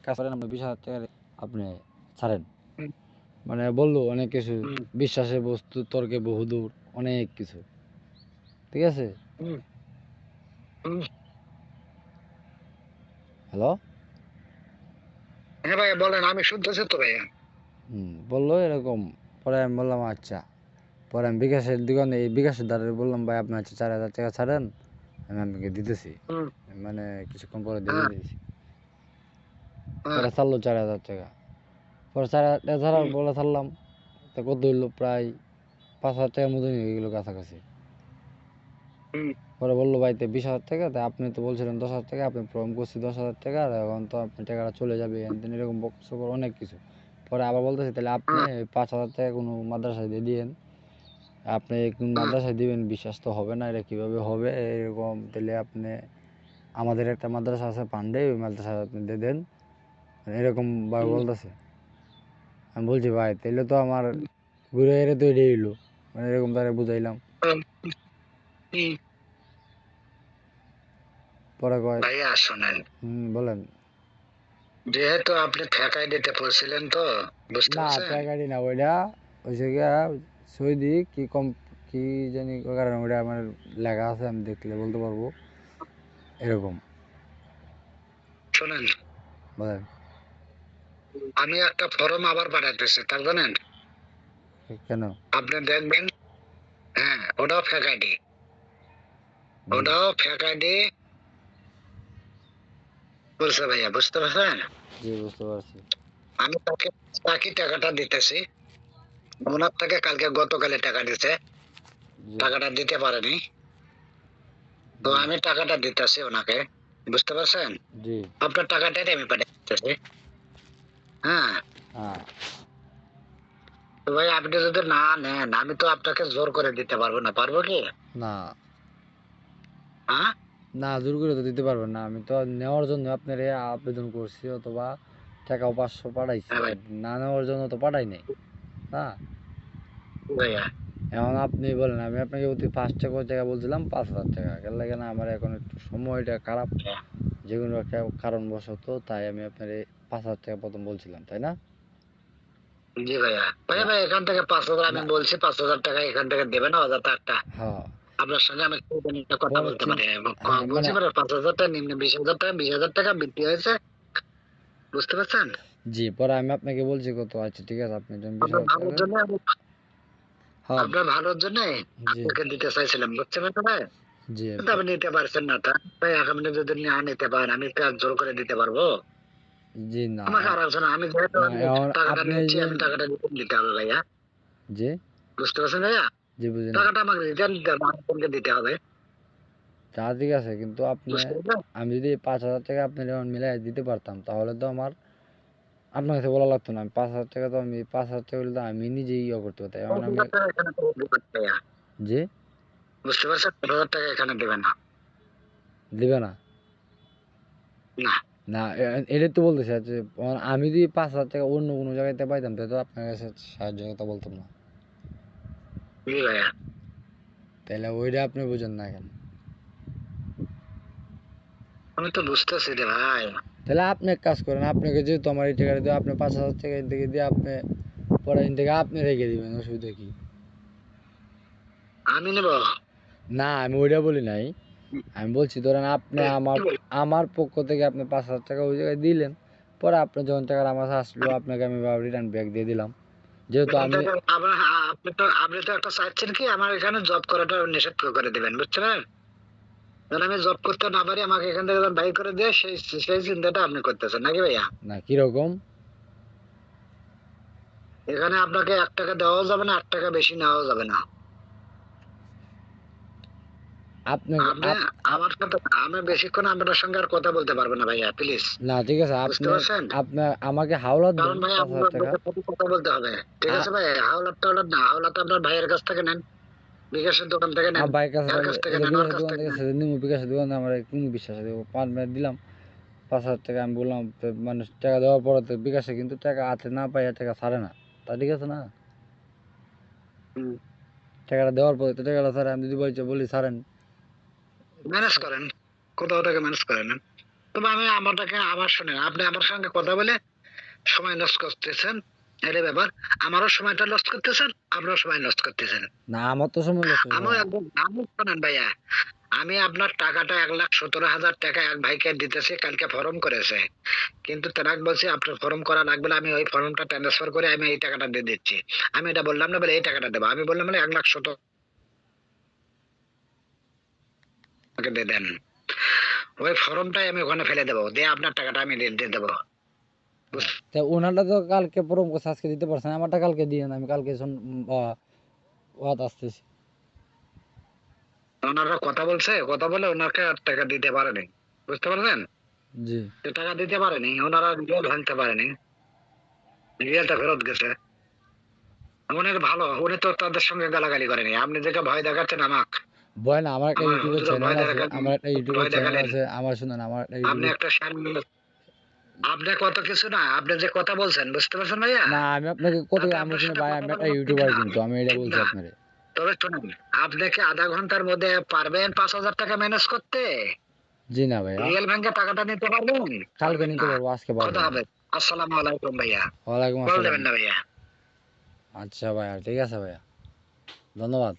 কাজ করেন, আপনি 20,000 টাকা আপনি ছাড়েন। মানে বললো অনেক কিছু, বিশ্বাসের বস্তু, তর্কে বহুদূর, অনেক কিছু। ঠিক আছে? হ্যালো? হ্যাঁ ভাইয়া বলেন, আমি শুনতেছি তো ভাইয়া। বললো এরকম। পরে আমি বললাম আচ্ছা। পরে আমি বিকাশের দোকানে, এই বিকাশের দ্বারা বললাম ভাই আপনি হচ্ছে 4,000 টাকা ছাড়েন, আমি আপনাকে দিতেছি। মানে কিছুক্ষণ পরে দিয়ে দিতেছি। পরে ছাড়লো 4,000 টাকা। পরে 4,000 টাকা ছাড়ার বলে ছাড়লাম। তা কত হইলো? প্রায় 5,000 টাকার মতনই হয়ে গেলো কাছাকাছি। পরে বললো ভাই তো 20,000 টাকা, তা আপনি তো বলছিলেন 10,000 টাকা, আপনি প্রবলেম করছি 10,000 টাকা, আর এখন তো আপনি টাকাটা চলে যাবে, এরকম বকছো অনেক কিছু। পরে আবার বলতেছি তাহলে আপনি 5,000 টাকা কোনো মাদ্রাসায় দিয়ে দিয়েন, আপনি কোন মাদ্রাসায় দিবেন, বিশ্বাস তো হবে না, এটা কীভাবে হবে এরকম। তাহলে আপনি আমাদের একটা মাদ্রাসা আছে পান্ডে, ওই মাদ্রাসায় আপনি দিয়ে দেন, এরকম ভাবে বলতেছে। আমি বলছি ভাই তাহলে তো আমার ঘুরে এরে তো এটাই এলো, মানে এরকম তারা বুঝাইলাম। পরে কয় ভাইয়া শোনেন, বলেন। যেহেতু আপনি ঠেকাই দিতে বলছিলেন তো, বুঝতে না পারছেন? টাকাটি না, ওইটা হয়েছে গিয়া সৌদি কি কম কি জানি কারণ ওইটা আমার লেখা আছে, আমি দেখলে বলতে পারবো এরকম। শোনেন, বলেন। আমি একটা ফর্ম আবার বানাইতেছি, তা জানেন? কেন? আপনি দেখবেন, হ্যাঁ ওটাও ফেক আইডি, ওটাও ফেক আইডি বলছে ভাইয়া, বুঝতে পারছেন? জি বুঝতে পারছি। আমি তাকে তাকে টাকাটা দিতেছি, ওনার থেকে কালকে গতকালে টাকা দিতে, টাকাটা দিতে পারেনি, তো আমি টাকাটা দিতেছি ওনাকে, বুঝতে পারছেন? জি। আপনার টাকাটাই আমি পাঠাইতেছি। হ্যাঁ, তো ভাই আপনি যদি না নেন, আমি তো আপনাকে জোর করে দিতে পারবো না, পারবো কি? না হ্যাঁ, না জোর করে তো দিতে পারবেন না, আমি তো নেওয়ার জন্য আপনার আবেদন করছি, অথবা টাকাও 500 পাঠাইছি, হ্যাঁ ভাই, না নেওয়ার জন্য তো পাঠাই নাই না। ভাইয়া এখন আপনি বলেন, আমি আপনাকে অতি ফার্স্ট টাকা বলছিলাম 5,000 টাকা, কেন লাগে না আমার এখন একটু সময়টা খারাপ, যে কোনো একটা কারণবশত, তাই আমি আপনার 5,000 টাকা প্রথম বলছিলাম, তাই না? জি ভাইয়া, ভাইয়া ভাই এখান থেকে 5,000 আমি না বলছি, 5,000 টাকা এখান থেকে দেবেন, অযথা একটা হ্যাঁ আপনার সঙ্গে আমি একটা কথা পরে বলতে পারি, হ্যাঁ বলছি মানে মানে 5,000 টাকা নিম্নে 20,000 টাকা, 20,000 টাকা বৃদ্ধি হয়েছে, বুঝতে পারছেন? জি পরে আমি আপনাকে বলছি কত, আচ্ছা ঠিক আছে আপনি যখন আপনার 20,000 টাকা ভালোর দেন। জন্য হ্যাঁ আপনার ভালোর জন্য জি আপনাকে দিতে চাইছিলাম, বুঝতে পারছেন ভাই? জি কিন্তু আপনি নিতে পারছেন না, তা ভাই আপনি যদি না নিতে পারেন, আমি তো আর জোর করে দিতে পারবো? জি না আমাকে আর একজন, আমি যেহেতু না আমি এখন টাকাটা আপনি নিচ্ছি, যে আমি টাকাটা রিটার্ন দিতে হবে ভাইয়া, জি বুঝতে পারছেন ভাইয়া? জি বুঝি নাই। টাকাটা আমাকে রিটার্ন দিতে হবে, আপনাকে দিতে হবে, তা ঠিক আছে, কিন্তু আপনি, বুঝতে পারছেন? আমি যদি 5,000 টাকা আপনি যখন মিলাই দিতে পারতাম, তাহলে তো আমার আপনার কাছে বলা লাগতো না। আমি 5,000 টাকা তো আমি 5,000 টাকা হলে তো আমি নিজেই করতে পারতাম। এখন আমি 10,000 টাকা এখানে তো দিবেন ভাইয়া, জি বুঝতে পারছেন? 10,000 টাকা এখানে দিবেন না, দিবে না। না না এটাই তো বলতেছি যে আমি যদি 5,000 টাকা অন্য কোনো জায়গাতে পাইতাম, তাহলে তো আপনার কাছে সাহায্যের কথা বলতাম না। জি ভাইয়া, তাহলে ওইটা আপনি বুঝেন না কেন? আমি তো বুঝতেছি রে ভাই। তাহলে আপনি এক কাজ করেন, আপনাকে যেহেতু আমার এই টাকাটা দিয়ে, আপনি 5,000 টাকা এখান থেকে দিয়ে আপনি পরে এখান থেকে আপনি রেখে দিবেন, অসুবিধা কি? আমি নেব, না আমি ওইটা বলি নাই, আমি বলছি ধরেন আপনি আমার কি বল, আমার পক্ষ থেকে আপনি 5,000 টাকা ওই জায়গায় দিলেন, পরে আপনি যখন টাকাটা আমার কাছে আসলো, আপনাকে আমি রিটার্ন ব্যাক দিয়ে দিলাম, যেহেতু এখান আমি। থেকে আবার আপনি তো একটা চাইছেন কি আমার এখানে জব করাটা নিষেধ করে দিবেন, বুঝছেন? যেন আমি জব করতে না পারি, আমাকে এখান থেকে যেন বাই করে দিয়ে, সেই সেই চিন্তাটা আপনি করতেছেন নাকি ভাইয়া? না কিরকম? এখানে আপনাকে 1 টাকা দেওয়াও যাবে না, 8 টাকা বেশি নেওয়াও যাবে না। আপনি আপনি আমার সাথে, আমি বেশিক্ষণ আপনার সঙ্গে আর কথা বলতে পারবো না ভাইয়া, প্লিজ, না ঠিক আছে, বুঝতে আপনি পারছেন? আপনি আমাকে হাওলাত কারণ দেন ভাই 5,000 আপনার টাকা। সাথে কথা বলতে হবে, ঠিক আ- আছে ভাই? হাওলাত টাওলাত না, হাওলাত আপনার ভাইয়ের কাছ থেকে নেন, বিকাশের দোকান থেকে নেন, আমার বাইক কাছে এর কাছ থেকে এটা নেন, ওর বিকাশের কাছ দোকান থেকে থেকে নেন। সেদিন নিমু, বিকাশের দোকানে আমার কোনো বিশ্বাস আছে 5 মিনিট দিলাম 5,000 টাকা, আমি বললাম তো মানুষ টাকা দেওয়ার পরে তো বিকাশে কিন্তু টাকা হাতে না পাইয়া টাকা ছাড়ে না, তা ঠিক আছে না? টাকাটা দেওয়ার পরে তো টাকাটা ছাড়ে, আমি যদি বলি ছাড়েন। ম্যানেজ করেন, কোথাও থেকে ম্যানেজ করে নেন। তবে আমি আমারটাকে আবার শুনেন, আপনি আমার সঙ্গে কথা বলে সময় নষ্ট করতেছেন, এটা ব্যাপার। আমারও সময়টা লস করতেছেন, আপনারও সময় নষ্ট করতেছেন। না আমার তো সময় লস হচ্ছে আমিও না। একদম, আমি শোনেন ভাইয়া, আমি আপনার টাকাটা 1,17,000 টাকা এক ভাইকে দিতেছি, কালকে ফর্ম করেছে, কিন্তু তেনাক বলছি আপনার ফর্ম করা লাগবে না, আমি ওই ফর্মটা ট্রান্সফার করে আমি এই টাকাটা দিয়ে দিচ্ছি। আমি এটা বললাম না, বলে এই টাকাটা দেবো, আমি বললাম মানে 1,17,000 টাকা দিয়ে দেন, ওই ফর্মটাই আমি ওখানে ফেলে দেবো, দিয়ে আপনার টাকাটা আমি দিয়ে দেবো। তা ওনারটা তো কালকে প্রোগ্রাম করছে, আজকে দিতে পারছেন, আমারটা কালকে দিয়ে আমি কালকে ওয়াত আসতেছি। ওনারা কথা বলছে, কথা বলে ওনাকে আর টাকা দিতে পারেনি, বুঝতে পারছেন? জি। যে টাকা দিতে পারেনি, ওনারা রিয়েল ভাঙতে পারেনি, রিয়েলটা ফেরত গেছে। উনি ভালো, উনি তো তাদের সঙ্গে গালাগালি করেনি, আপনি দেখে ভয় দেখাচ্ছেন আমাক, ভয় না, আমার একটা আমার ইউটিউবের হুজুরে চ্যানেল ভয় আছে, দেখালেন, আমার একটা ইউটিউবের ভয় চ্যানেল দেখালেন, আছে, আমার শুনেন, আমার একটা আপনি ইউটিউবের। একটা আপনি কত কিছু না, আপনি যে কথা বলছেন, বুঝতে পারছেন ভাইয়া? না আমি আপনাকে কত তাতে আমি আপনার শুনে সাথে ভাই, কথা আমি বলা একটা আমার ঠিক ইউটিউবার, না, কিন্তু আমি এটা ঠিক বলছি না। আপনারে। তবে শুনুন, আপনি কি আধা ঘন্টার মধ্যে পারবেন 5,000 টাকা ম্যানেজ করতে? জি না ভাইয়া, রিয়েল ব্যাংকে টাকাটা নিতে পারবেন? কালকে পারবেন নিতে না। পারবো, আজকে পারবো খোদা না। হাফেজ। আসসালামু আলাইকুম ভাইয়া। ওয়ালাইকুম কল আসসালাম। দেবেন না ভাইয়া। আচ্ছা ভাইয়া, ঠিক আছে ভাইয়া, ধন্যবাদ।